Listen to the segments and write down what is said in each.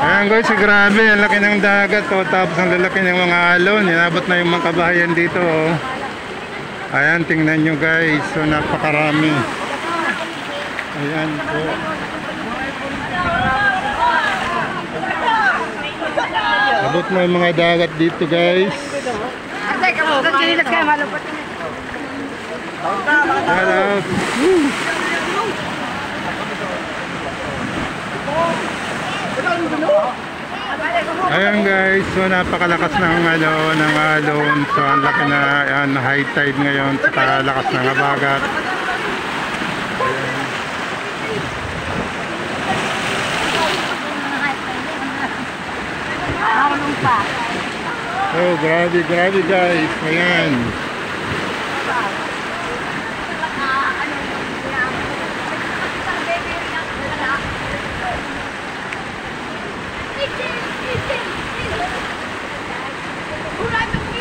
Ayan guys, grabe, ang laki ng dagat oh. Tapos ang lalaki ng mga alon, inabot na yung mga kabahayan dito oh. Ayan, tingnan nyo guys, so napakarami. Ayan po. Abot na yung mga dagat dito guys. Shout out. Ayan guys, so napakalakas ng ng alon. So ang laki na yan, high tide ngayon, saka lakas ng habagat. Oh, grabe guys. Ayan.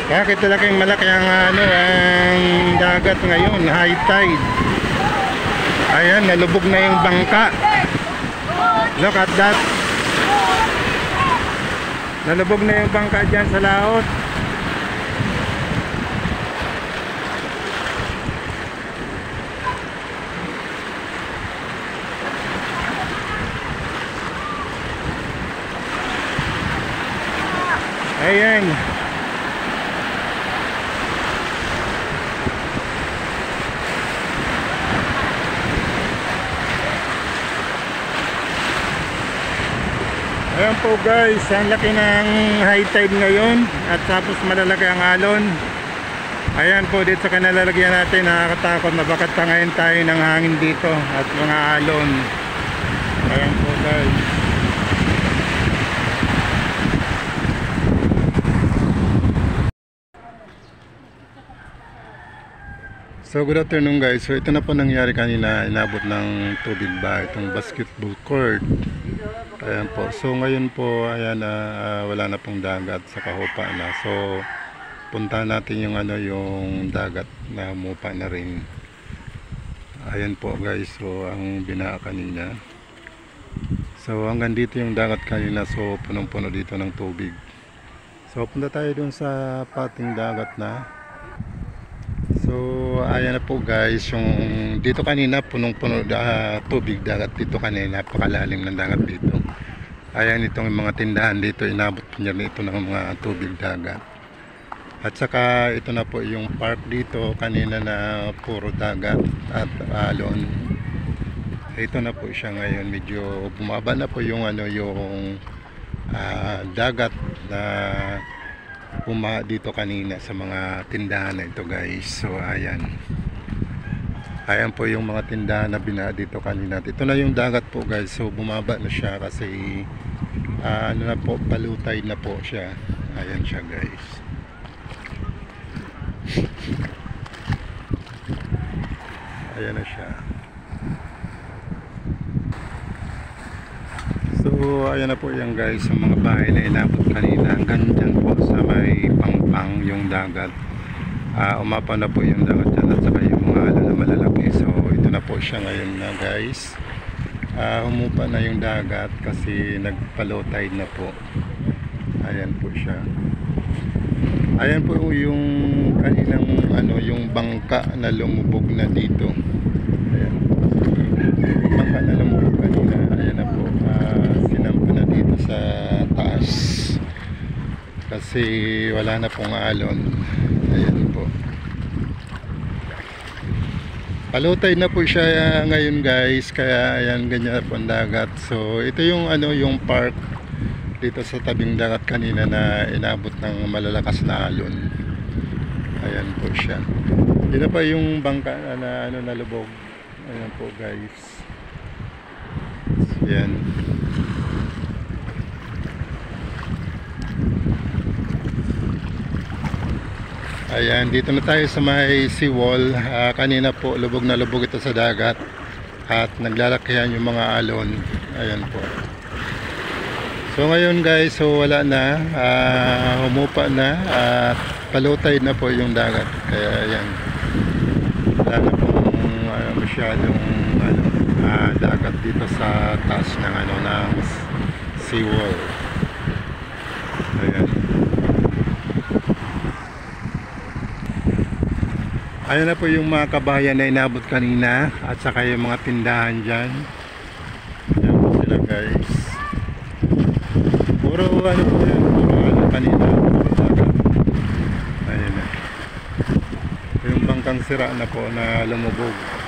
Bakit talagang malaki ang ang dagat ngayon, high tide. Ayan, nalubog na yung bangka. Look at that. Nalubog na yung bangka dyan sa laot. Ayan. Ayan po guys, ang laki ng high tide ngayon at tapos malalaki ang alon. Ayan po, dito sa kanalalagyan natin, nakakatakot na bakit pa ngayon tayo ng hangin dito at mga alon. Ayan po guys. So good afternoon guys. So ito na po nangyari kanina, inabot ng tubig ba itong basketball court. Ayan po. So ngayon po ayan wala na pong dagat sa kahupa na. So punta natin yung yung dagat na humupa na rin. Ayan po guys. So ang binaa kanina. So hanggang dito yung dagat kanina. So punong-puno dito ng tubig. So punta tayo dun sa pating dagat na. So ayan na po guys, yung dito kanina punong-puno tubig dagat dito kanina, napakalalim ng dagat dito. Ayan itong mga tindahan dito, inabot po niya ito ng mga tubig dagat. At saka ito na po yung park dito kanina na puro dagat at alon. Ito na po siya ngayon, medyo bumaba na po yung yung dagat na dito kanina sa mga tindahan na ito guys. So ayan po yung mga tindahan na bina dito kanina. Ito na yung dagat po guys. So bumaba na siya kasi na po, palutay na po siya. Ayan siya guys. Ayan na siya. So ayan na po yan guys, yung mga bahay na inabot kanina hanggang dyan po sa may pangpang yung dagat. Umapa na po yung dagat dyan at saka yung mga alon na malalaki. So ito na po siya ngayon na guys. Humupa na yung dagat kasi nagpa-low tide na po. Ayan po siya. Ayan po yung kaninang yung bangka na lumubog na dito. Ayan. Bangka na lumubog kanina. Ayan na po. Sinampa na dito sa taas kasi wala na pong alon. Ayan po. Palutay na po siya ngayon guys, kaya ayan ganyan po ang dagat. So ito yung yung park dito sa tabing dagat kanina na inabot ng malalakas na alon. Ayan po siya. Dito pa yung bangka na nalubog. Ayan po guys. Ayan. Ayan, dito na tayo sa may seawall. Kanina po lubog na lubog ito sa dagat at naglalakihan yung mga alon. Ayan po. So ngayon guys, so wala na, humupa na at palutay na po yung dagat. Kaya ayan, wala na pong masyadong dagat dito sa taas ng ano ng seawall. Ayan. Ayan na po yung mga kabayan na inabot kanina at saka yung mga tindahan dyan. Ayan po sila guys. Puro ano po yan, puro ano kanina, puro dagat. Ayan na. Yung bangkang sira na po na lumubog.